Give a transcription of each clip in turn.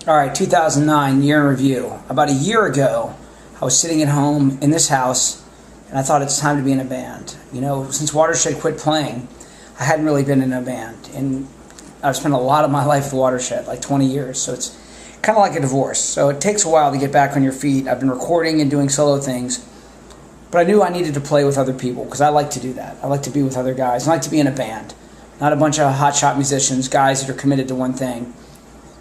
All right, 2009, year in review. About a year ago, I was sitting at home in this house, and I thought it's time to be in a band. You know, since Watershed quit playing, I hadn't really been in a band. And I've spent a lot of my life with Watershed, like 20 years, so it's kind of like a divorce. So it takes a while to get back on your feet. I've been recording and doing solo things, but I knew I needed to play with other people because I like to do that. I like to be with other guys. I like to be in a band, not a bunch of hotshot musicians, guys that are committed to one thing.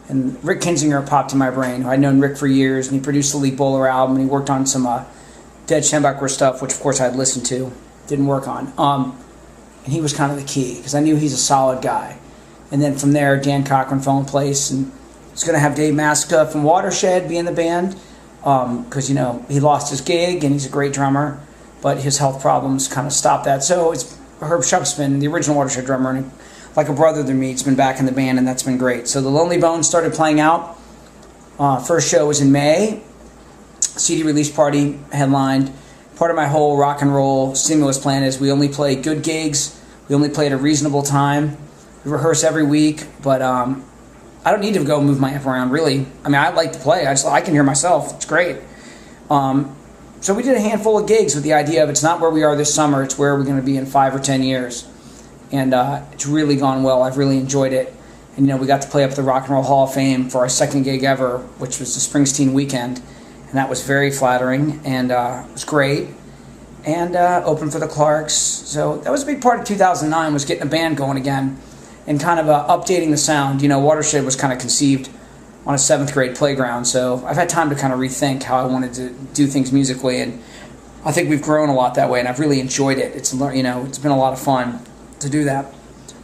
And Rick Kinzinger popped in my brain. I'd known Rick for years, and he produced the League Bowler album, and he worked on some Dead Schembecker stuff, which of course I'd listened to, didn't work on. And he was kind of the key, because I knew he's a solid guy. And then from there, Dan Cochran fell in place, and was going to have Dave Maska from Watershed be in the band, because, you know, he lost his gig, and he's a great drummer, but his health problems kind of stopped that. So it's Herb Shupsman, the original Watershed drummer, and like a brother to me, it's been back in the band, and that's been great. So the Lonely Bones started playing out. First show was in May. CD release party headlined. Part of my whole rock and roll stimulus plan is we only play good gigs. We only play at a reasonable time. We rehearse every week, but I don't need to go move my amp around, really. I mean, I like to play. I can hear myself. It's great. So we did a handful of gigs with the idea of it's not where we are this summer, it's where we're going to be in 5 or 10 years. And it's really gone well. I've really enjoyed it. And, you know, we got to play up at the Rock and Roll Hall of Fame for our second gig ever, which was the Springsteen weekend. And that was very flattering, and it was great. And opened for the Clarks. So that was a big part of 2009, was getting a band going again and kind of updating the sound. You know, Watershed was kind of conceived on a 7th grade playground, so I've had time to kind of rethink how I wanted to do things musically, and I think we've grown a lot that way, and I've really enjoyed it. It's, you know, it's been a lot of fun to do that.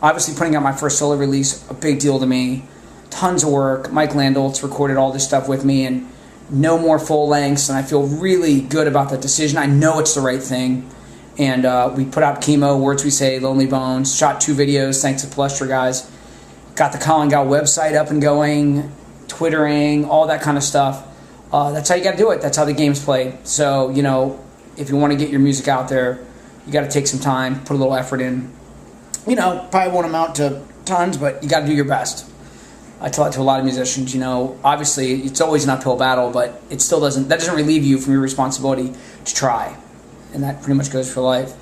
Obviously, putting out my first solo release, a big deal to me. Tons of work. Mike Landoltz recorded all this stuff with me, and no more full lengths, and I feel really good about that decision. I know it's the right thing. And we put out Chemo, Words We Say, Lonely Bones, shot 2 videos thanks to Palestra guys. Got the Colin Gawel website up and going, Twittering, all that kind of stuff. That's how you got to do it. That's how the game's played. So, you know, if you want to get your music out there, you got to take some time, put a little effort in. You know, probably won't amount to tons, but you got to do your best. I tell that to a lot of musicians. You know, obviously it's always an uphill battle, but it still doesn't relieve you from your responsibility to try, and that pretty much goes for life.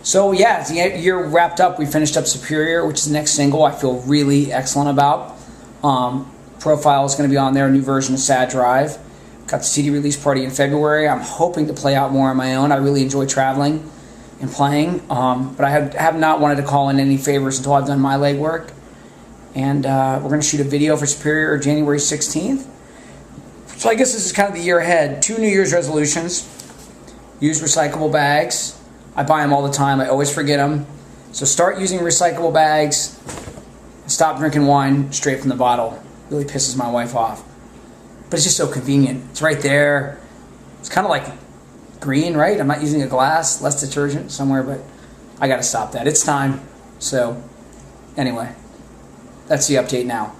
So yeah, as the year wrapped up, we finished up Superior, which is the next single. I feel really excellent about. Profile is going to be on there, a new version of Sad Drive. Got the CD release party in February. I'm hoping to play out more on my own. I really enjoy traveling and playing, but I have not wanted to call in any favors until I've done my legwork. And we're going to shoot a video for Superior January 16th. So I guess this is kind of the year ahead. 2 New Year's resolutions. Use recyclable bags. I buy them all the time. I always forget them. So start using recyclable bags. Stop drinking wine straight from the bottle. Really pisses my wife off. But it's just so convenient. It's right there. It's kind of like green, right? I'm not using a glass, less detergent somewhere, but I got to stop that. It's time. So anyway, that's the update now.